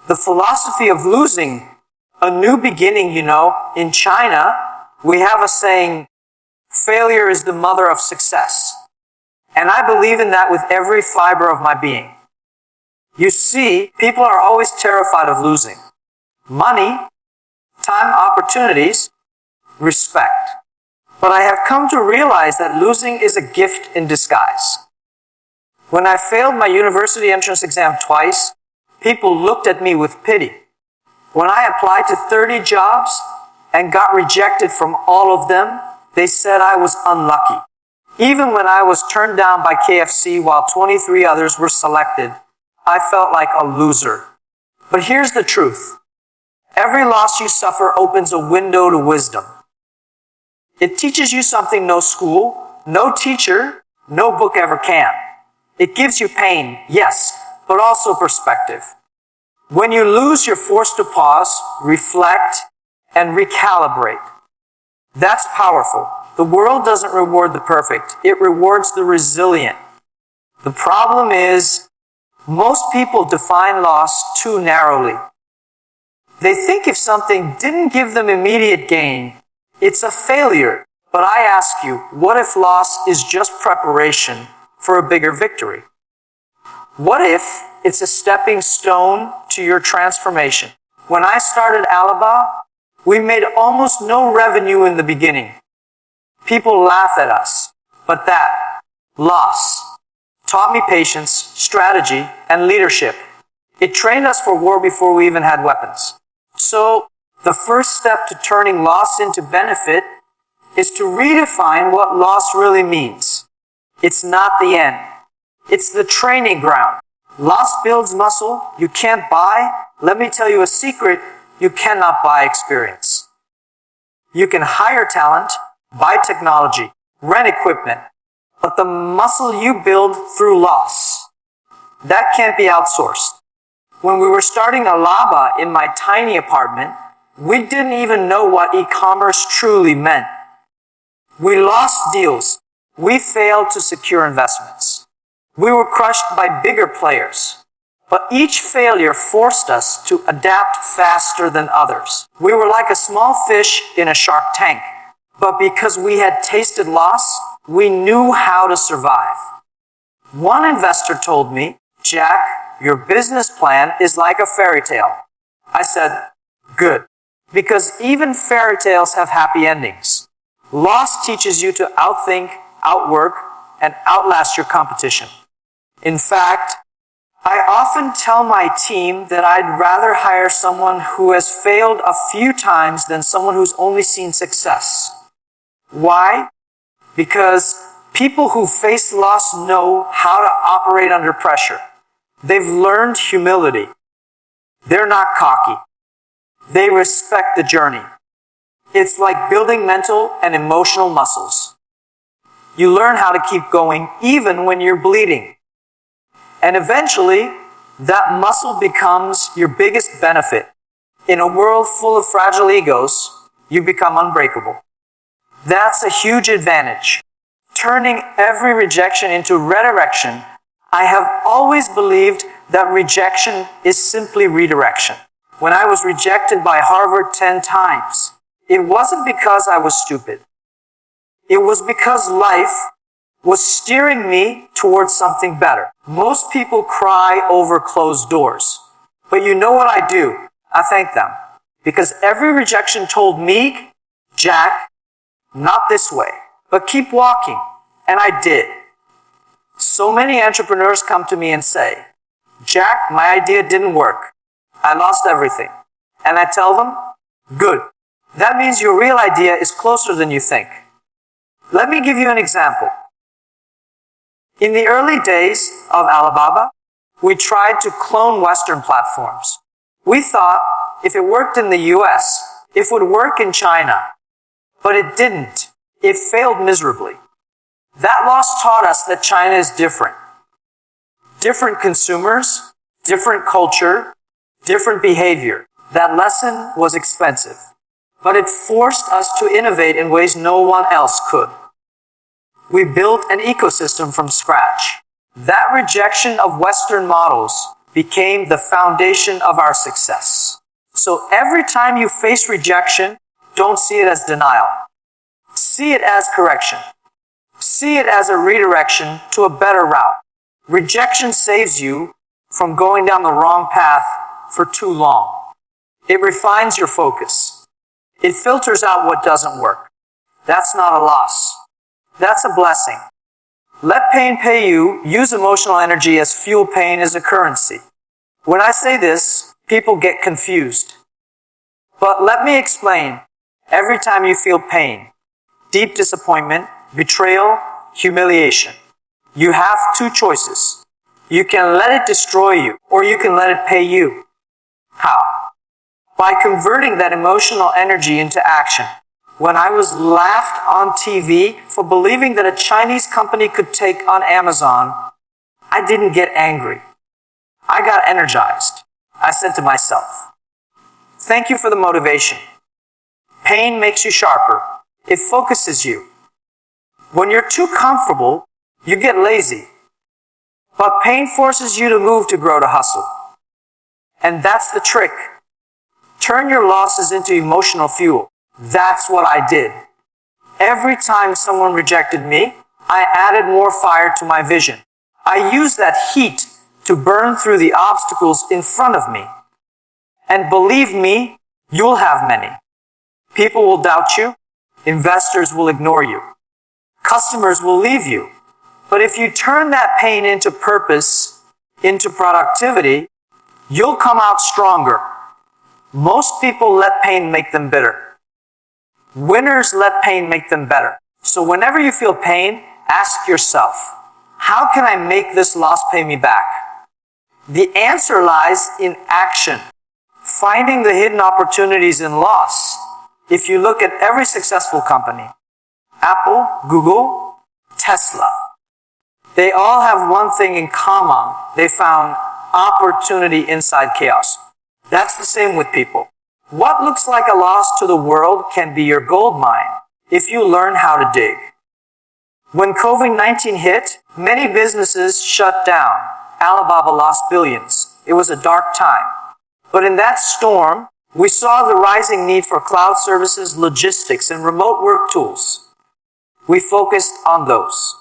The philosophy of losing, a new beginning, in China, we have a saying, failure is the mother of success. And I believe in that with every fiber of my being. You see, people are always terrified of losing. Money, time, opportunities, respect. But I have come to realize that losing is a gift in disguise. When I failed my university entrance exam twice, people looked at me with pity. When I applied to 30 jobs and got rejected from all of them, they said I was unlucky. Even when I was turned down by KFC while 23 others were selected, I felt like a loser. But here's the truth. Every loss you suffer opens a window to wisdom. It teaches you something no school, no teacher, no book ever can. It gives you pain, yes, but also perspective. When you lose, you're forced to pause, reflect, and recalibrate. That's powerful. The world doesn't reward the perfect. It rewards the resilient. The problem is, most people define loss too narrowly. They think if something didn't give them immediate gain, it's a failure. But I ask you, what if loss is just preparation for a bigger victory? What if it's a stepping stone to your transformation? When I started Alibaba, we made almost no revenue in the beginning. People laugh at us. But that loss taught me patience, strategy, and leadership. It trained us for war before we even had weapons. So, the first step to turning loss into benefit is to redefine what loss really means. It's not the end. It's the training ground. Loss builds muscle you can't buy. Let me tell you a secret, you cannot buy experience. You can hire talent, buy technology, rent equipment, but the muscle you build through loss, that can't be outsourced. When we were starting Alibaba in my tiny apartment, we didn't even know what e-commerce truly meant. We lost deals. We failed to secure investments. We were crushed by bigger players. But each failure forced us to adapt faster than others. We were like a small fish in a shark tank. But because we had tasted loss, we knew how to survive. One investor told me, "Jack, your business plan is like a fairy tale." I said, "Good." Because even fairy tales have happy endings. Loss teaches you to outthink, outwork, and outlast your competition. In fact, I often tell my team that I'd rather hire someone who has failed a few times than someone who's only seen success. Why? Because people who face loss know how to operate under pressure. They've learned humility. They're not cocky. They respect the journey. It's like building mental and emotional muscles. You learn how to keep going even when you're bleeding. And eventually, that muscle becomes your biggest benefit. In a world full of fragile egos, you become unbreakable. That's a huge advantage. Turning every rejection into redirection, I have always believed that rejection is simply redirection. When I was rejected by Harvard 10 times, it wasn't because I was stupid. It was because life was steering me towards something better. Most people cry over closed doors. But you know what I do? I thank them. Because every rejection told me, "Jack, not this way, but keep walking." And I did. So many entrepreneurs come to me and say, "Jack, my idea didn't work. I lost everything." And I tell them, "Good. That means your real idea is closer than you think." Let me give you an example. In the early days of Alibaba, we tried to clone Western platforms. We thought if it worked in the US, it would work in China. But it didn't. It failed miserably. That loss taught us that China is different. Different consumers, different culture, different behavior. That lesson was expensive. But it forced us to innovate in ways no one else could. We built an ecosystem from scratch. That rejection of Western models became the foundation of our success. So every time you face rejection, don't see it as denial. See it as correction. See it as a redirection to a better route. Rejection saves you from going down the wrong path for too long. It refines your focus. It filters out what doesn't work. That's not a loss. That's a blessing. Let pain pay you. Use emotional energy as fuel. Pain is a currency. When I say this, people get confused. But let me explain. Every time you feel pain, deep disappointment, betrayal, humiliation, you have two choices. You can let it destroy you, or you can let it pay you. How? By converting that emotional energy into action. When I was laughed on TV for believing that a Chinese company could take on Amazon, I didn't get angry. I got energized. I said to myself, thank you for the motivation. Pain makes you sharper. It focuses you. When you're too comfortable, you get lazy. But pain forces you to move, to grow, to hustle. And that's the trick. Turn your losses into emotional fuel. That's what I did. Every time someone rejected me, I added more fire to my vision. I used that heat to burn through the obstacles in front of me. And believe me, you'll have many. People will doubt you. Investors will ignore you. Customers will leave you. But if you turn that pain into purpose, into productivity, you'll come out stronger. Most people let pain make them bitter. Winners let pain make them better. So whenever you feel pain, ask yourself, how can I make this loss pay me back? The answer lies in action. Finding the hidden opportunities in loss. If you look at every successful company, Apple, Google, Tesla, they all have one thing in common. They found opportunity inside chaos. That's the same with people. What looks like a loss to the world can be your gold mine if you learn how to dig. When COVID-19 hit, many businesses shut down. Alibaba lost billions. It was a dark time. But in that storm, we saw the rising need for cloud services, logistics, and remote work tools. We focused on those.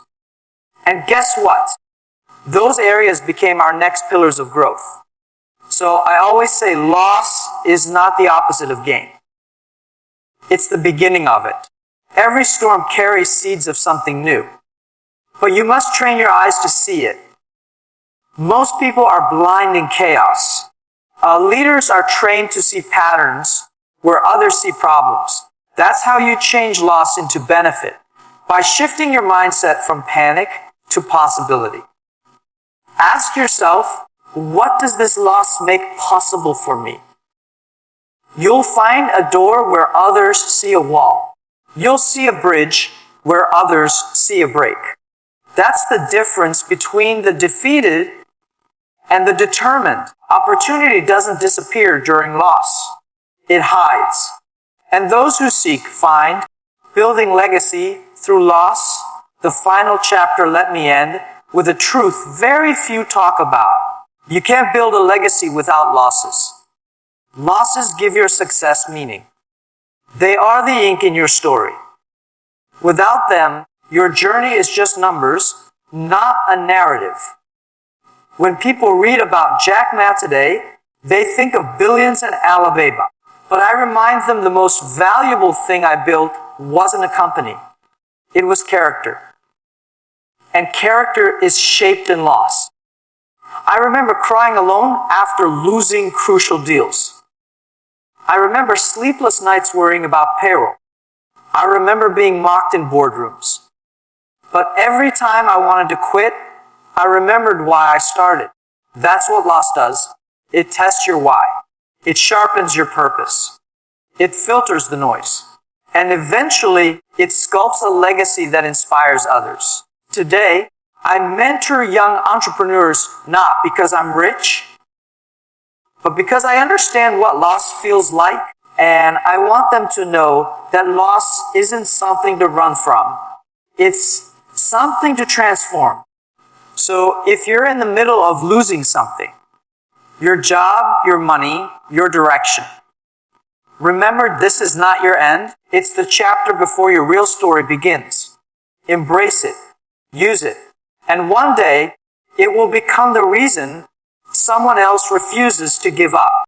And guess what? Those areas became our next pillars of growth. So I always say loss is not the opposite of gain. It's the beginning of it. Every storm carries seeds of something new. But you must train your eyes to see it. Most people are blind in chaos. Leaders are trained to see patterns where others see problems. That's how you change loss into benefit, by shifting your mindset from panic to possibility. Ask yourself, what does this loss make possible for me? You'll find a door where others see a wall. You'll see a bridge where others see a break. That's the difference between the defeated and the determined. Opportunity doesn't disappear during loss. It hides. And those who seek find. Building legacy through loss. The final chapter, let me end with a truth very few talk about. You can't build a legacy without losses. Losses give your success meaning. They are the ink in your story. Without them, your journey is just numbers, not a narrative. When people read about Jack Ma today, they think of billions and Alibaba. But I remind them the most valuable thing I built wasn't a company. It was character. And character is shaped in loss. I remember crying alone after losing crucial deals. I remember sleepless nights worrying about payroll. I remember being mocked in boardrooms. But every time I wanted to quit, I remembered why I started. That's what loss does. It tests your why. It sharpens your purpose. It filters the noise. And eventually, it sculpts a legacy that inspires others. Today, I mentor young entrepreneurs not because I'm rich, but because I understand what loss feels like, and I want them to know that loss isn't something to run from. It's something to transform. So if you're in the middle of losing something, your job, your money, your direction. Remember, this is not your end. It's the chapter before your real story begins. Embrace it. Use it. And one day, it will become the reason someone else refuses to give up.